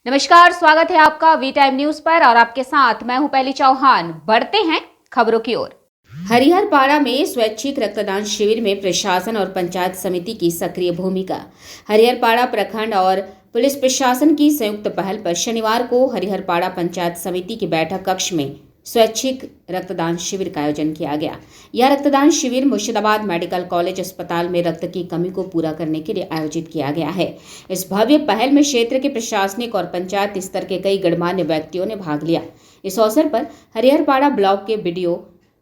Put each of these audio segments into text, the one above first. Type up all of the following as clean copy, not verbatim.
नमस्कार, स्वागत है आपका वी टाइम न्यूज पर और आपके साथ मैं हूं पहली चौहान। बढ़ते हैं खबरों की ओर। हरिहरपाड़ा में स्वैच्छिक रक्तदान शिविर में प्रशासन और पंचायत समिति की सक्रिय भूमिका। हरिहरपाड़ा प्रखंड और पुलिस प्रशासन की संयुक्त पहल पर शनिवार को हरिहरपाड़ा पंचायत समिति की बैठक कक्ष में स्वैच्छिक रक्तदान शिविर का आयोजन किया गया। यह रक्तदान शिविर मुर्शिदाबाद मेडिकल कॉलेज अस्पताल में रक्त की कमी को पूरा करने के लिए आयोजित किया गया है। इस भव्य पहल में क्षेत्र के प्रशासनिक और पंचायत स्तर के कई गणमान्य व्यक्तियों ने भाग लिया। इस अवसर पर हरिहरपाड़ा ब्लॉक के बीडीओ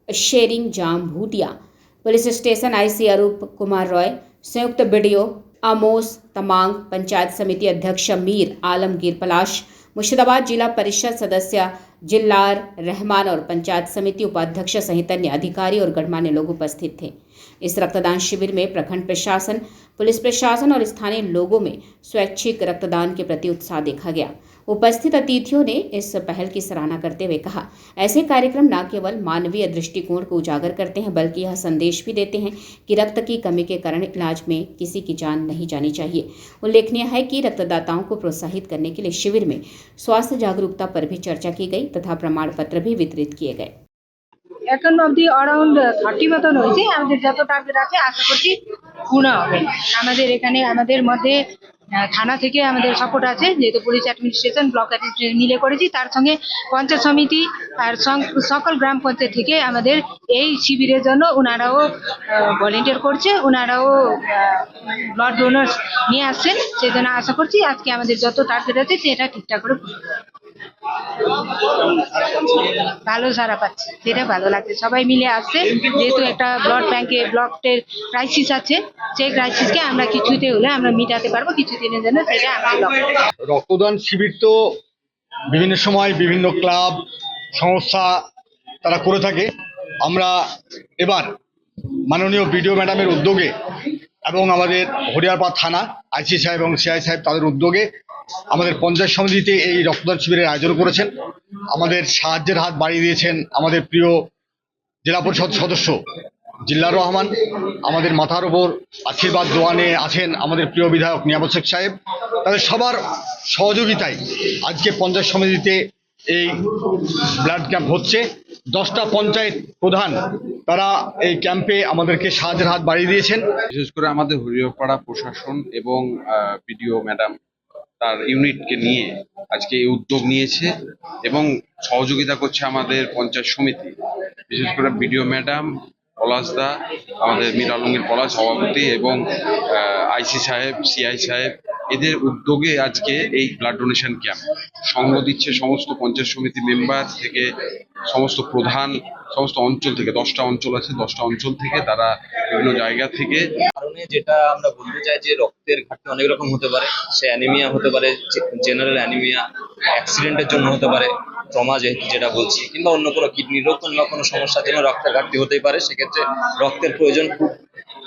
शेरिंग जाम भूटिया, पुलिस स्टेशन आईसी अरूप कुमार रॉय, संयुक्त बीडीओ आमोस तमांग, पंचायत समिति अध्यक्ष मीर आलमगीर पलाश, मुर्शिदाबाद जिला परिषद सदस्य जिल्लार रहमान और पंचायत समिति उपाध्यक्ष सहित अन्य अधिकारी और गणमान्य लोग उपस्थित थे। इस रक्तदान शिविर में प्रखंड प्रशासन, पुलिस प्रशासन और स्थानीय लोगों में स्वैच्छिक रक्तदान के प्रति उत्साह देखा गया। उपस्थित अतिथियों ने इस पहल की सराहना करते हुए कहा, ऐसे कार्यक्रम न केवल मानवीय दृष्टिकोण को उजागर करते हैं बल्कि यह संदेश भी देते हैं कि रक्त की कमी के कारण इलाज में किसी की जान नहीं जानी चाहिए। उल्लेखनीय है कि रक्तदाताओं को प्रोत्साहित करने के लिए शिविर में स्वास्थ्य जागरूकता पर भी चर्चा की गई तथा प्रमाण पत्र भी वितरित किए गए। এখন অবধি অ্যারাউন্ড 30 মতন হয়েছে। আমাদের যত টার্গেট আছে আশা করছি পূর্ণ হবে। আমাদের এখানে আমাদের মধ্যে থানা থেকে আমাদের সাপোর্ট আছে, যেহেতু পুলিশ অ্যাডমিনিস্ট্রেশন ব্লক অ্যাডমিনিস্ট্রেশন মিলে করেছি, তার সঙ্গে পঞ্চায়েত সমিতি আর সকল গ্রাম পঞ্চায়েত থেকে আমাদের এই শিবিরের জন্য ওনারাও ভলেন্টিয়ার করছে, ওনারাও ব্লাড ডোনার্স নিয়ে আসছেন। সেই জন্য আশা করছি আজকে আমাদের যত টার্গেট আছে সেটা ঠিকঠাক করে ভালো সারা পাচ্ছে, সেটা ভালো লাগছে। সবাই মিলে আসছে, যেহেতু একটা ব্লাড ব্যাংকে ব্লকের ক্রাইসিস আছে, সেই ক্রাইসিসকে আমরা কিছুতে হলে আমরা মিটাতে পারবো কিছুদিনের জন্য, সেটা আমাদের লক্ষ্য। রক্তদান শিবির তো বিভিন্ন সময় বিভিন্ন ক্লাব সংস্থা তারা করে থাকে। আমরা এবার মাননীয় বিডিও ম্যাডামের উদ্যোগে এবং আমাদের হরিহরপাড়া থানা আইসি সাহেব এবং সিআই সাহেব তাদের উদ্যোগে আমাদের পঞ্চায়েত সমিতিতে এই রক্তদান শিবিরের আয়োজন করেছেন। আমাদের সাহায্যের হাত বাড়িয়ে দিয়েছেন আমাদের প্রিয় জেলা পরিষদ সদস্য জিল্লার রহমান। আমাদের মাথার ওপর আশীর্বাদ দোয়ানে আছেন আমাদের প্রিয় বিধায়ক নিয়ামত শেখ সাহেব। তাদের সবার সহযোগিতায় আজকে পঞ্চায়েত সমিতিতে এই ব্লাড ক্যাম্প হচ্ছে। 10টা পঞ্চায়েত প্রধান তারা এই ক্যাম্পে আমাদেরকে সাহায্যের হাত বাড়িয়ে দিয়েছেন। বিশেষ করে আমাদের হরিহরপাড়া প্রশাসন এবং বিডিও ম্যাডাম তার ইউনিটকে নিয়ে আজকে এই উদ্যোগ নিয়েছে এবং সহযোগিতা করছে আমাদের পঞ্চায়েত সমিতি, বিশেষ করে বিডিও ম্যাডাম, পলাশদা, আমাদের মীর আলমগীর পলাশ সভাপতি এবং আইসি সাহেব, সিআই সাহেব, এদের উদ্যোগে আজকে এই ব্লাড ডোনেশন ক্যাম্প। সঙ্গ দিচ্ছে সমস্ত পঞ্চায়েত সমিতি মেম্বার থেকে সমস্ত প্রধান, সমস্ত অঞ্চল থেকে, 10টা অঞ্চল আছে, 10টা অঞ্চল থেকে তারা বিভিন্ন জায়গা থেকে। কারণে যেটা আমরা বলতে চাই যে রক্তের ঘাটতি অনেক রকম হতে পারে, সে অ্যানিমিয়া হতে পারে, জেনারেল অ্যানিমিয়া, অ্যাক্সিডেন্টের জন্য হতে পারে, ট্রমা যেটা বলছি, কিংবা অন্য কোনো কিডনি রোগ কিংবা কোনো সমস্যার জন্য রক্তের ঘাটতি হতেই পারে। সেক্ষেত্রে রক্তের প্রয়োজন খুব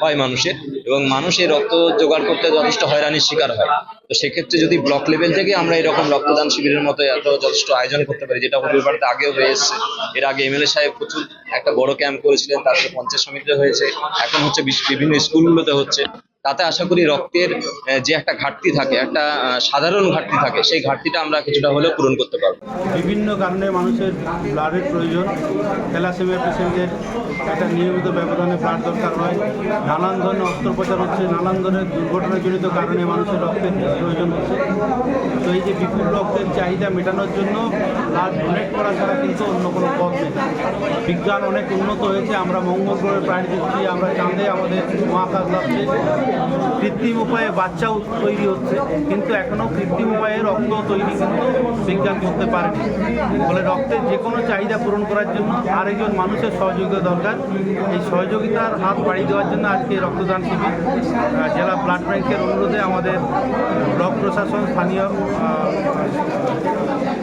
হয় মানুষের, এবং মানুষ এই রক্ত জোগাড় করতে যথেষ্ট হয়রানির শিকার হয়। তো সেক্ষেত্রে যদি ব্লক লেভেল থেকে আমরা এরকম রক্তদান শিবিরের মতো এত যথেষ্ট আয়োজন করতে পারি, যেটা হরিহরপাড়াতে আগেও হয়ে এসেছে। এর আগে এমএলএ সাহেব প্রচুর একটা বড় ক্যাম্প করেছিলেন, তারপরে পঞ্চায়েত সমিতিতে হয়েছে, এখন হচ্ছে বিভিন্ন স্কুলগুলোতে হচ্ছে। তাতে আশা করি রক্তের যে একটা ঘাটতি থাকে, একটা সাধারণ ঘাটতি থাকে, সেই ঘাটতিটা আমরা কিছুটা হলেও পূরণ করতে পারবো। বিভিন্ন কারণে মানুষের ব্লাডের প্রয়োজন। থ্যালাসেমিয়া পেশেন্টের একটা নিয়মিত ব্যবধানে ব্লাড দরকার হয়। নানান ধরনের অস্ত্রোপচার হচ্ছে, নানান ধরনের দুর্ঘটনাজনিত কারণে মানুষের রক্তের প্রয়োজন হচ্ছে। তো এই যে বিপুল রক্তের চাহিদা মেটানোর জন্য ব্লাড ডোনেট করা ছাড়া কিন্তু অন্য কোনো পথ নেই। বিজ্ঞান অনেক উন্নত হয়েছে, আমরা মঙ্গল গ্রহে প্রায় দিচ্ছি, আমরা চাঁদে আমাদের মহাকাশ লাগছে, কৃত্রিম উপায়ে বাচ্চাও তৈরি হচ্ছে, কিন্তু এখনও কৃত্রিম উপায়ে রক্ত তৈরি কিন্তু বিজ্ঞান করতে পারেনি। ফলে রক্তের যে কোনো চাহিদা পূরণ করার জন্য আরেকজন মানুষের সহযোগিতা দরকার। এই সহযোগিতার হাত বাড়িয়ে দেওয়ার জন্য আজকে রক্তদান শিবির। জেলা ব্লাড ব্যাংকের অনুরোধে আমাদের ব্লক প্রশাসন, স্থানীয়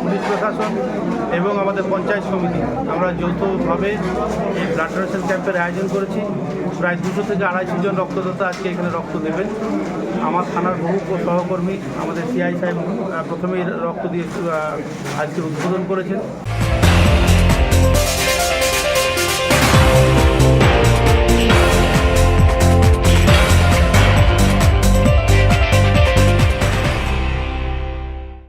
পুলিশ প্রশাসন এবং আমাদের পঞ্চায়েত সমিতি আমরা যৌথভাবে এই ব্লাড ডোনেশন ক্যাম্পের আয়োজন করেছি। প্রায় 200 থেকে 250 জন রক্তদাতা আজকে এখানে রক্ত দেবেন। আমার থানার বহু সহকর্মী, আমাদের সিআই সাহেব প্রথমেই রক্ত দিয়ে আজকে উদ্বোধন করেছেন।